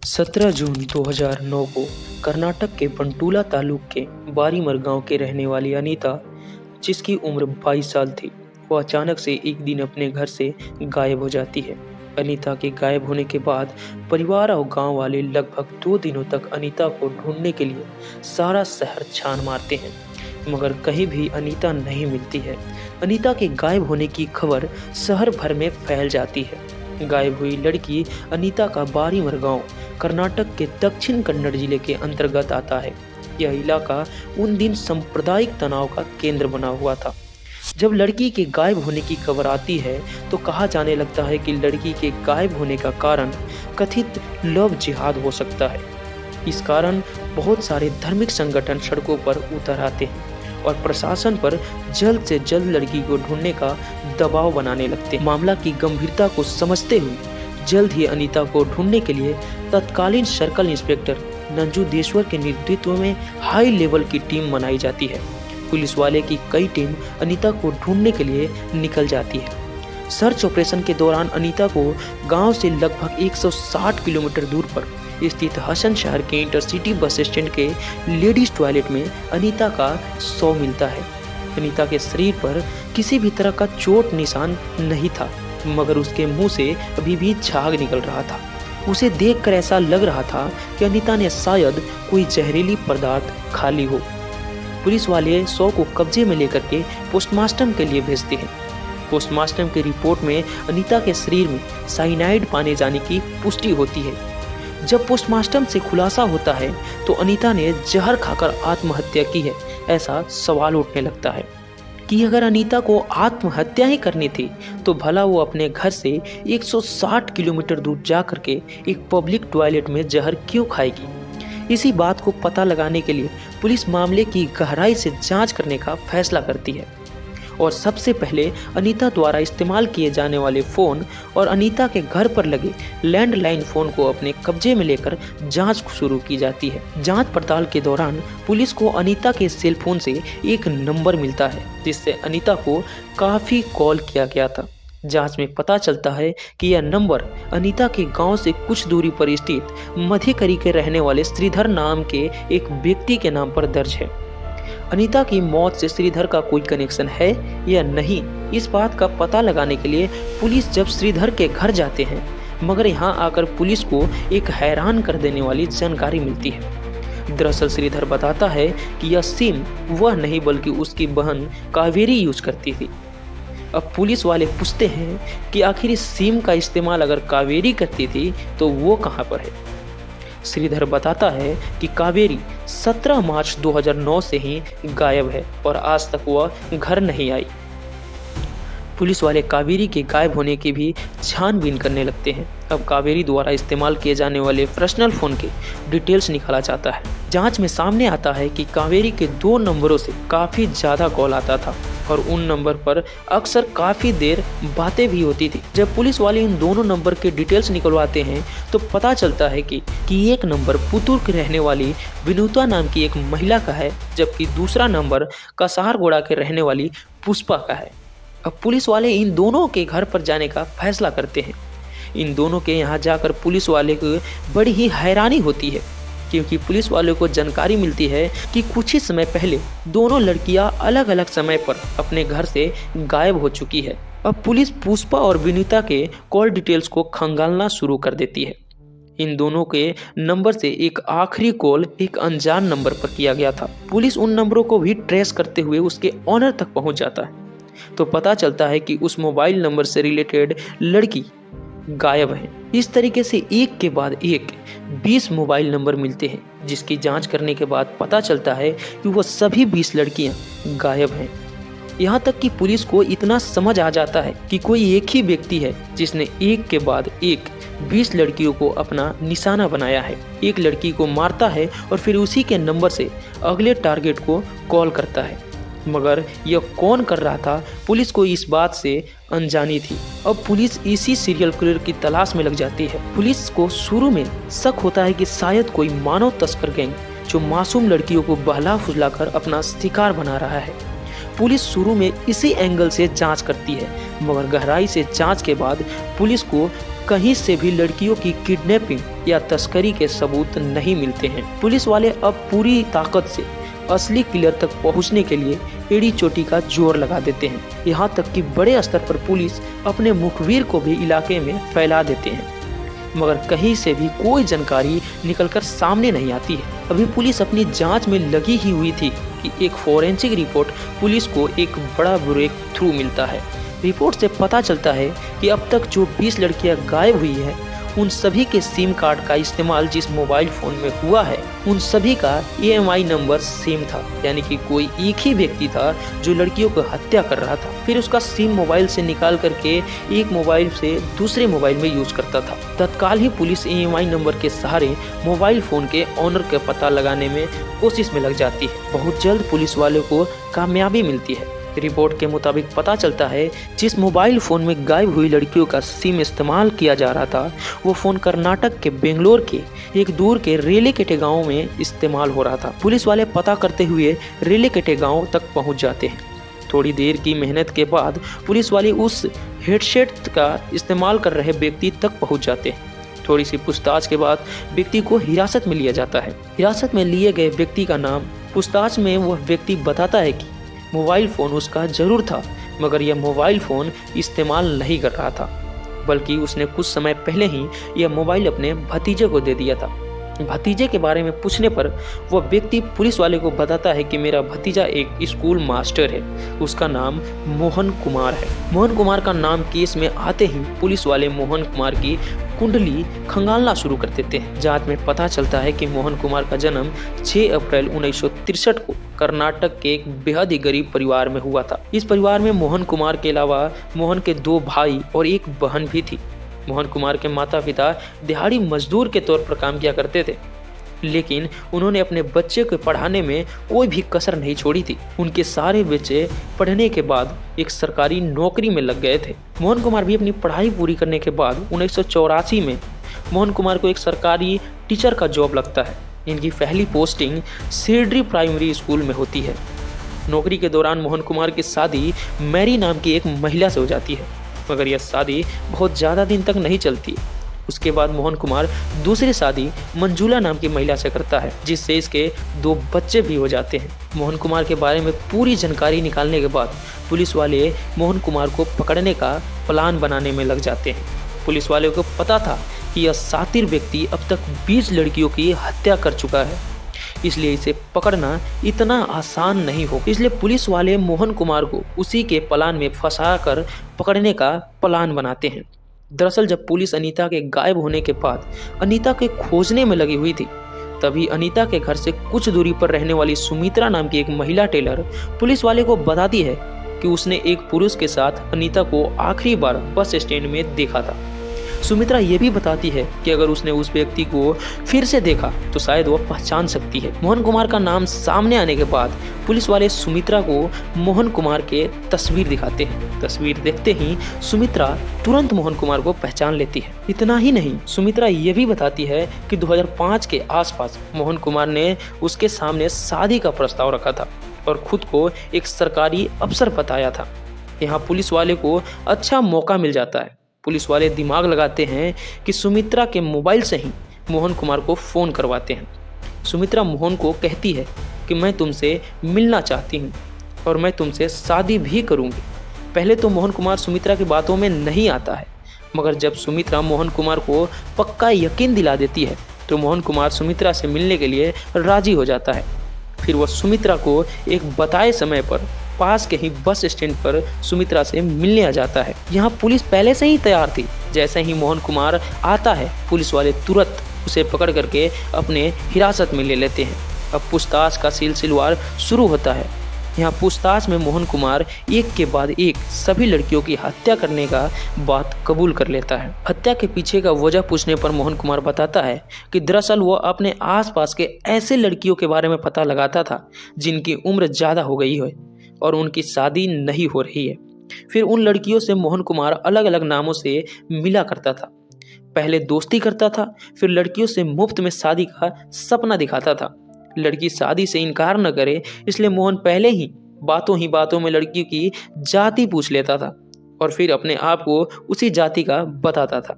17 जून 2009 को कर्नाटक के पंटूला तालुक के बारीमर गांव के रहने वाली अनीता, जिसकी उम्र 22 साल थी, वो अचानक से एक दिन अपने घर से गायब हो जाती है। अनीता के गायब होने के बाद परिवार और गांव वाले लगभग 2 दिनों तक अनीता को ढूंढने के लिए सारा शहर छान मारते हैं, मगर कहीं भी अनीता नहीं मिलती है। अनीता के गायब होने की खबर शहर भर में फैल जाती है। गायब हुई लड़की अनीता का बारीमर गांव कर्नाटक के दक्षिण कन्नड़ जिले के अंतर्गत आता है। यह इलाका उन दिन सांप्रदायिक तनाव का केंद्र बना हुआ था। जब लड़की के गायब होने की खबर आती है तो कहा जाने लगता है कि लड़की के गायब होने का कारण कथित लव जिहाद हो सकता है। इस कारण बहुत सारे धार्मिक संगठन सड़कों पर उतर आते हैं और प्रशासन पर जल्द से जल्द लड़की को ढूंढने का दबाव बनाने लगते हैं। मामला की गंभीरता को समझते हुए जल्द ही अनीता को ढूंढने के लिए तत्कालीन सर्कल इंस्पेक्टर नंजू देश्वर के नेतृत्व में हाई लेवल की टीम बनाई जाती है। पुलिस वाले की कई टीम अनीता को ढूंढने के लिए निकल जाती है। सर्च ऑपरेशन के दौरान अनीता को गांव से लगभग 160 किलोमीटर दूर पर स्थित हसन शहर के इंटरसिटी बस स्टैंड के लेडीज टॉयलेट में अनीता का शव मिलता है। अनीता के शरीर पर किसी भी तरह का चोट निशान नहीं था, मगर उसके मुंह से अभी भी झाग निकल रहा था। उसे देखकर ऐसा लग रहा था कि अनीता ने शायद कोई जहरीली पदार्थ खा ली हो। पुलिस वाले शव को कब्जे में लेकर के पोस्टमार्टम के लिए भेजते हैं। पोस्टमार्टम की रिपोर्ट में अनीता के शरीर में साइनाइड पाने जाने की पुष्टि होती है। जब पोस्टमार्टम से खुलासा होता है तो अनीता ने जहर खाकर आत्महत्या की है, ऐसा सवाल उठने लगता है कि अगर अनीता को आत्महत्या ही करनी थी तो भला वो अपने घर से 160 किलोमीटर दूर जा करके एक पब्लिक टॉयलेट में जहर क्यों खाएगी। इसी बात को पता लगाने के लिए पुलिस मामले की गहराई से जांच करने का फैसला करती है और सबसे पहले अनीता द्वारा इस्तेमाल किए जाने वाले फ़ोन और अनीता के घर पर लगे लैंडलाइन फ़ोन को अपने कब्जे में लेकर जांच शुरू की जाती है। जांच पड़ताल के दौरान पुलिस को अनीता के सेल फोन से एक नंबर मिलता है जिससे अनीता को काफ़ी कॉल किया गया था। जांच में पता चलता है कि यह नंबर अनीता के गांव से कुछ दूरी पर स्थित मध्यकरी के रहने वाले श्रीधर नाम के एक व्यक्ति के नाम पर दर्ज है। अनीता की मौत से श्रीधर का कोई कनेक्शन है या नहीं, इस बात का पता लगाने के लिए पुलिस जब श्रीधर के घर जाते हैं, मगर यहाँ आकर पुलिस को एक हैरान कर देने वाली जानकारी मिलती है। दरअसल श्रीधर बताता है कि यह सिम वह नहीं बल्कि उसकी बहन कावेरी यूज करती थी। अब पुलिस वाले पूछते हैं कि आखिर इस सिम का इस्तेमाल अगर कावेरी करती थी तो वो कहाँ पर है। श्रीधर बताता है कि कावेरी 17 मार्च 2009 से ही गायब है और आज तक वह घर नहीं आई। पुलिस वाले कावेरी के गायब होने की भी छानबीन करने लगते हैं। अब कावेरी द्वारा इस्तेमाल किए जाने वाले पर्सनल फ़ोन के डिटेल्स निकाला जाता है। जांच में सामने आता है कि कावेरी के 2 नंबरों से काफ़ी ज़्यादा कॉल आता था और उन नंबर पर अक्सर काफ़ी देर बातें भी होती थी। जब पुलिस वाले इन दोनों नंबर के डिटेल्स निकलवाते हैं तो पता चलता है कि एक नंबर पुतुर के रहने वाली विनुता नाम की एक महिला का है, जबकि दूसरा नंबर कसारगोड़ा के रहने वाली पुष्पा का है। अब पुलिस वाले इन दोनों के घर पर जाने का फैसला करते हैं। इन दोनों के यहाँ जाकर पुलिस वाले को बड़ी ही हैरानी होती है, क्योंकि पुलिस वालों को जानकारी मिलती है कि कुछ ही समय पहले दोनों लड़कियां अलग अलग समय पर अपने घर से गायब हो चुकी है। अब पुलिस पुष्पा और विनीता के कॉल डिटेल्स को खंगालना शुरू कर देती है। इन दोनों के नंबर से एक आखिरी कॉल एक अनजान नंबर पर किया गया था। पुलिस उन नंबरों को भी ट्रेस करते हुए उसके ऑनर तक पहुंच जाता है तो पता चलता है कि उस मोबाइल नंबर से रिलेटेड लड़की गायब है। इस तरीके से एक के बाद एक 20 मोबाइल नंबर मिलते हैं, जिसकी जांच करने के बाद पता चलता है कि वह सभी 20 लड़कियां गायब हैं। यहाँ तक कि पुलिस को इतना समझ आ जाता है कि कोई एक ही व्यक्ति है जिसने एक के बाद एक 20 लड़कियों को अपना निशाना बनाया है। एक लड़की को मारता है और फिर उसी के नंबर से अगले टारगेट को कॉल करता है, मगर यह कौन कर रहा था पुलिस को इस बात से अनजानी थी। अब पुलिस इसी सीरियल किलर की तलाश में लग जाती है। पुलिस को शुरू में शक होता है कि शायद कोई मानव तस्कर गैंग जो मासूम लड़कियों को बहला फुसलाकर अपना शिकार बना रहा है। पुलिस शुरू में इसी एंगल से जांच करती है, मगर गहराई से जांच के बाद पुलिस को कहीं से भी लड़कियों की किडनैपिंग या तस्करी के सबूत नहीं मिलते हैं। पुलिस वाले अब पूरी ताकत से असली किलर तक पहुंचने के लिए एड़ी चोटी का जोर लगा देते हैं। यहाँ तक कि बड़े स्तर पर पुलिस अपने मुखबिर को भी इलाके में फैला देते हैं, मगर कहीं से भी कोई जानकारी निकलकर सामने नहीं आती है। अभी पुलिस अपनी जांच में लगी ही हुई थी कि एक फोरेंसिक रिपोर्ट पुलिस को एक बड़ा ब्रेक थ्रू मिलता है। रिपोर्ट से पता चलता है कि अब तक जो 20 लड़कियां गायब हुई है, उन सभी के सिम कार्ड का इस्तेमाल जिस मोबाइल फ़ोन में हुआ है, उन सभी का EMI नंबर सेम था। यानी कि कोई एक ही व्यक्ति था जो लड़कियों को हत्या कर रहा था, फिर उसका सिम मोबाइल से निकाल करके एक मोबाइल से दूसरे मोबाइल में यूज करता था। तत्काल ही पुलिस EMI नंबर के सहारे मोबाइल फ़ोन के ऑनर का पता लगाने में कोशिश में लग जाती है। बहुत जल्द पुलिस वालों को कामयाबी मिलती है। रिपोर्ट के मुताबिक पता चलता है जिस मोबाइल फ़ोन में गायब हुई लड़कियों का सिम इस्तेमाल किया जा रहा था, वो फ़ोन कर्नाटक के बेंगलोर के एक दूर के रेलेकेटे गांव में इस्तेमाल हो रहा था। पुलिस वाले पता करते हुए रेलेकेटे गांव तक पहुंच जाते हैं। थोड़ी देर की मेहनत के बाद पुलिस वाले उस हेडसेट का इस्तेमाल कर रहे व्यक्ति तक पहुँच जाते हैं। थोड़ी सी पूछताछ के बाद व्यक्ति को हिरासत में लिया जाता है। हिरासत में लिए गए व्यक्ति का नाम, पूछताछ में वह व्यक्ति बताता है कि मोबाइल फ़ोन उसका ज़रूर था, मगर यह मोबाइल फ़ोन इस्तेमाल नहीं कर रहा था, बल्कि उसने कुछ समय पहले ही यह मोबाइल अपने भतीजे को दे दिया था। भतीजे के बारे में पूछने पर वह व्यक्ति पुलिस वाले को बताता है कि मेरा भतीजा एक स्कूल मास्टर है, उसका नाम मोहन कुमार है। मोहन कुमार का नाम केस में आते ही पुलिस वाले मोहन कुमार की कुंडली खंगालना शुरू कर देते हैं। जांच में पता चलता है कि मोहन कुमार का जन्म 6 अप्रैल 1963 को कर्नाटक के एक बेहद ही गरीब परिवार में हुआ था। इस परिवार में मोहन कुमार के अलावा मोहन के 2 भाई और एक बहन भी थी। मोहन कुमार के माता पिता दिहाड़ी मजदूर के तौर पर काम किया करते थे, लेकिन उन्होंने अपने बच्चे को पढ़ाने में कोई भी कसर नहीं छोड़ी थी। उनके सारे बच्चे पढ़ने के बाद एक सरकारी नौकरी में लग गए थे। मोहन कुमार भी अपनी पढ़ाई पूरी करने के बाद 1984 में मोहन कुमार को एक सरकारी टीचर का जॉब लगता है। इनकी पहली पोस्टिंग सिरडी प्राइमरी स्कूल में होती है। नौकरी के दौरान मोहन कुमार की शादी मैरी नाम की एक महिला से हो जाती है, मगर यह शादी बहुत ज़्यादा दिन तक नहीं चलती। उसके बाद मोहन कुमार दूसरी शादी मंजूला नाम की महिला से करता है, जिससे इसके 2 बच्चे भी हो जाते हैं। मोहन कुमार के बारे में पूरी जानकारी निकालने के बाद पुलिस वाले मोहन कुमार को पकड़ने का प्लान बनाने में लग जाते हैं। पुलिस वाले को पता था कि यह शातिर व्यक्ति अब तक 20 लड़कियों की हत्या कर चुका है, इसलिए इसे पकड़ना इतना आसान नहीं हो। इसलिए पुलिस वाले मोहन कुमार को उसी के प्लान में फंसाकर पकड़ने का प्लान बनाते हैं। दरअसल जब पुलिस अनीता के गायब होने के बाद अनीता के खोजने में लगी हुई थी, तभी अनीता के घर से कुछ दूरी पर रहने वाली सुमित्रा नाम की एक महिला टेलर पुलिस वाले को बताती है कि उसने एक पुरुष के साथ अनीता को आखिरी बार बस स्टैंड में देखा था। सुमित्रा ये भी बताती है कि अगर उसने उस व्यक्ति को फिर से देखा तो शायद वह पहचान सकती है। मोहन कुमार का नाम सामने आने के बाद पुलिस वाले सुमित्रा को मोहन कुमार के तस्वीर दिखाते हैं। तस्वीर देखते ही सुमित्रा तुरंत मोहन कुमार को पहचान लेती है। इतना ही नहीं, सुमित्रा ये भी बताती है कि 2005 के आसपास मोहन कुमार ने उसके सामने शादी का प्रस्ताव रखा था और खुद को एक सरकारी अफसर बताया था। यहाँ पुलिस वाले को अच्छा मौका मिल जाता है। पुलिस वाले दिमाग लगाते हैं कि सुमित्रा के मोबाइल से ही मोहन कुमार को फ़ोन करवाते हैं। सुमित्रा मोहन को कहती है कि मैं तुमसे मिलना चाहती हूँ और मैं तुमसे शादी भी करूँगी। पहले तो मोहन कुमार सुमित्रा की बातों में नहीं आता है, मगर जब सुमित्रा मोहन कुमार को पक्का यकीन दिला देती है तो मोहन कुमार सुमित्रा से मिलने के लिए राज़ी हो जाता है। फिर वह सुमित्रा को एक बताए समय पर पास के ही बस स्टैंड पर सुमित्रा से मिलने आ जाता है। यहाँ पुलिस पहले से ही तैयार थी। जैसे ही मोहन कुमार आता है, पुलिस वाले तुरंत उसे पकड़ करके अपने हिरासत में ले लेते हैं। अब पूछताछ का सिलसिलेवार शुरू होता है। यहाँ पूछताछ में मोहन कुमार एक के बाद एक सभी लड़कियों की हत्या करने का बात कबूल कर लेता है। हत्या के पीछे का वजह पूछने पर मोहन कुमार बताता है कि दरअसल वो अपने आसपास के ऐसे लड़कियों के बारे में पता लगाता था जिनकी उम्र ज़्यादा हो गई है और उनकी शादी नहीं हो रही है। फिर उन लड़कियों से मोहन कुमार अलग अलग नामों से मिला करता था। पहले दोस्ती करता था, फिर लड़कियों से मुफ्त में शादी का सपना दिखाता था। लड़की शादी से इनकार न करे, इसलिए मोहन पहले ही बातों ही बातों में लड़की की जाति पूछ लेता था और फिर अपने आप को उसी जाति का बताता था,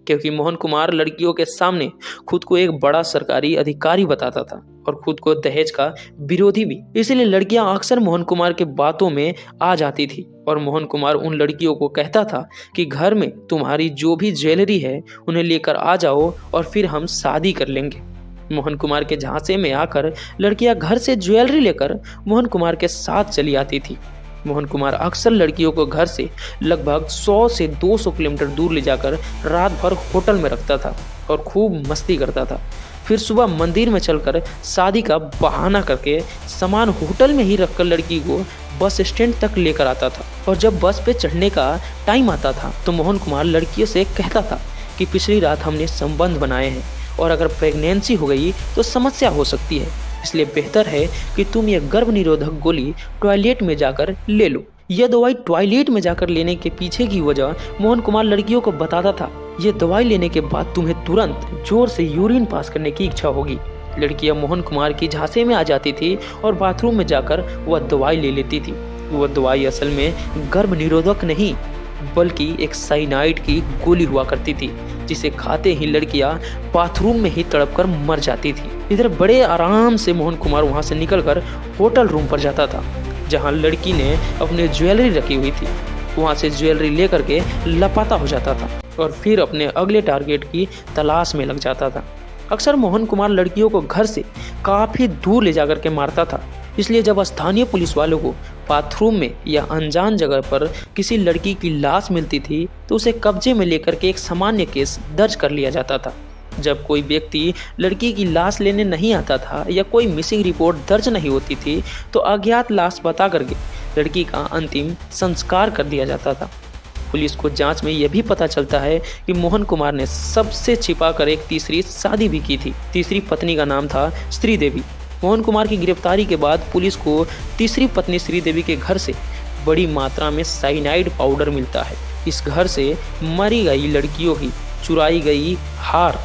क्योंकि मोहन कुमार लड़कियों के सामने खुद को एक बड़ा सरकारी अधिकारी बताता था और खुद को दहेज का विरोधी भी। इसलिए लड़कियां अक्सर मोहन कुमार के बातों में आ जाती थी और मोहन कुमार उन लड़कियों को कहता था कि घर में तुम्हारी जो भी ज्वेलरी है उन्हें लेकर आ जाओ और फिर हम शादी कर लेंगे। मोहन कुमार के झांसे में आकर लड़कियां घर से ज्वेलरी लेकर मोहन कुमार के साथ चली आती थी। मोहन कुमार अक्सर लड़कियों को घर से लगभग 100 से 200 किलोमीटर दूर ले जाकर रात भर होटल में रखता था और खूब मस्ती करता था। फिर सुबह मंदिर में चलकर शादी का बहाना करके सामान होटल में ही रखकर लड़की को बस स्टैंड तक लेकर आता था। और जब बस पे चढ़ने का टाइम आता था तो मोहन कुमार लड़कियों से कहता था कि पिछली रात हमने संबंध बनाए हैं और अगर प्रेगनेंसी हो गई तो समस्या हो सकती है, इसलिए बेहतर है कि तुम ये गर्भ निरोधक गोली टॉयलेट में जाकर ले लो। यह दवाई टॉयलेट में जाकर लेने के पीछे की वजह मोहन कुमार लड़कियों को बताता था। ये दवाई लेने के बाद तुम्हें तुरंत जोर से यूरिन पास करने की इच्छा होगी। लड़कियां मोहन कुमार की झांसे में आ जाती थी और बाथरूम में जाकर वह दवाई ले लेती थी। वह दवाई असल में गर्भ निरोधक नहीं बल्कि एक साइनाइड की गोली हुआ करती थी, जिसे खाते ही लड़कियां बाथरूम में ही तड़पकर मर जाती थी। इधर बड़े आराम से मोहन कुमार वहां से निकलकर होटल रूम पर जाता था जहां लड़की ने अपने ज्वेलरी रखी हुई थी। वहां से ज्वेलरी लेकर के लापता हो जाता था और फिर अपने अगले टारगेट की तलाश में लग जाता था। अक्सर मोहन कुमार लड़कियों को घर से काफी दूर ले जाकर के मारता था, इसलिए जब स्थानीय पुलिस वालों को बाथरूम में या अनजान जगह पर किसी लड़की की लाश मिलती थी तो उसे कब्जे में लेकर के एक सामान्य केस दर्ज कर लिया जाता था। जब कोई व्यक्ति लड़की की लाश लेने नहीं आता था या कोई मिसिंग रिपोर्ट दर्ज नहीं होती थी तो अज्ञात लाश बता करके लड़की का अंतिम संस्कार कर दिया जाता था। पुलिस को जांच में यह भी पता चलता है कि मोहन कुमार ने सबसे छिपाकर एक तीसरी शादी भी की थी। तीसरी पत्नी का नाम था श्रीदेवी। मोहन कुमार की गिरफ्तारी के बाद पुलिस को तीसरी पत्नी श्रीदेवी के घर से बड़ी मात्रा में साइनाइड पाउडर मिलता है। इस घर से मरी गई लड़कियों की चुराई गई हार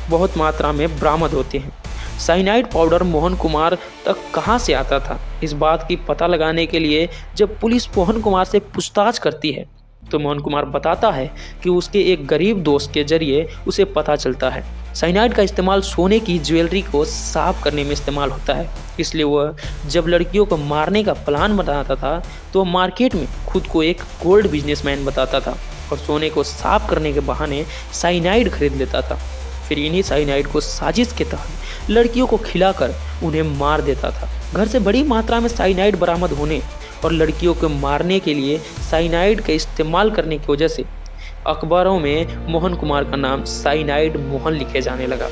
बहुत मात्रा में बरामद होते हैं। साइनाइड पाउडर मोहन कुमार तक कहां से आता था, इस बात की पता लगाने के लिए जब पुलिस मोहन कुमार से पूछताछ करती है तो मोहन कुमार बताता है कि उसके एक गरीब दोस्त के जरिए उसे पता चलता है साइनाइड का इस्तेमाल सोने की ज्वेलरी को साफ करने में इस्तेमाल होता है। इसलिए वह जब लड़कियों को मारने का प्लान बनाता था तो मार्केट में खुद को एक गोल्ड बिजनेसमैन बताता था और सोने को साफ करने के बहाने साइनाइड खरीद लेता था। फिर इन्हीं साइनाइड को साजिश के तहत लड़कियों को खिलाकर उन्हें मार देता था। घर से बड़ी मात्रा में साइनाइड बरामद होने और लड़कियों को मारने के लिए साइनाइड का इस्तेमाल करने की वजह से अखबारों में मोहन कुमार का नाम साइनाइड मोहन लिखे जाने लगा।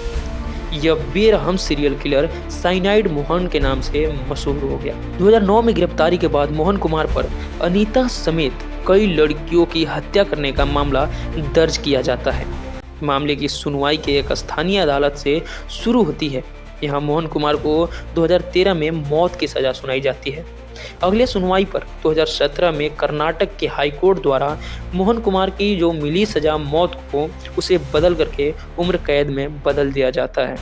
यह बेरहम सीरियल किलर साइनाइड मोहन के नाम से मशहूर हो गया। 2009 में गिरफ्तारी के बाद मोहन कुमार पर अनीता समेत कई लड़कियों की हत्या करने का मामला दर्ज किया जाता है। मामले की सुनवाई के एक स्थानीय अदालत से शुरू होती है। यहाँ मोहन कुमार को 2013 में मौत की सजा सुनाई जाती है। अगले सुनवाई पर 2017 में कर्नाटक के हाईकोर्ट द्वारा मोहन कुमार की जो मिली सजा मौत को उसे बदल करके उम्र कैद में बदल दिया जाता है।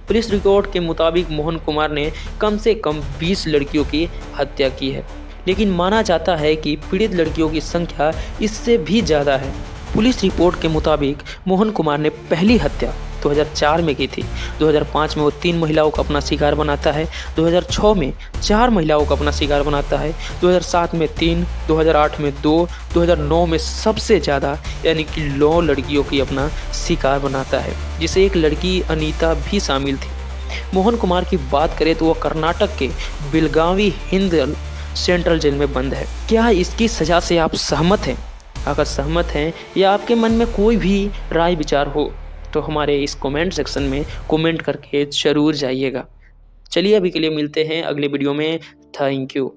पुलिस रिकॉर्ड के मुताबिक मोहन कुमार ने कम से कम 20 लड़कियों की हत्या की है, लेकिन माना जाता है कि पीड़ित लड़कियों की संख्या इससे भी ज़्यादा है। पुलिस रिपोर्ट के मुताबिक मोहन कुमार ने पहली हत्या 2004 में की थी। 2005 में वो 3 महिलाओं को अपना शिकार बनाता है। 2006 में 4 महिलाओं को अपना शिकार बनाता है। 2007 में 3, 2008 में 2, 2009 में सबसे ज़्यादा यानी कि 9 लड़कियों की अपना शिकार बनाता है, जिसे एक लड़की अनीता भी शामिल थी। मोहन कुमार की बात करें तो वह कर्नाटक के बेलगावी हिंदल सेंट्रल जेल में बंद है। क्या इसकी सज़ा से आप सहमत हैं? अगर सहमत हैं या आपके मन में कोई भी राय विचार हो तो हमारे इस कमेंट सेक्शन में कमेंट करके ज़रूर जाइएगा। चलिए अभी के लिए मिलते हैं अगले वीडियो में। Thank you.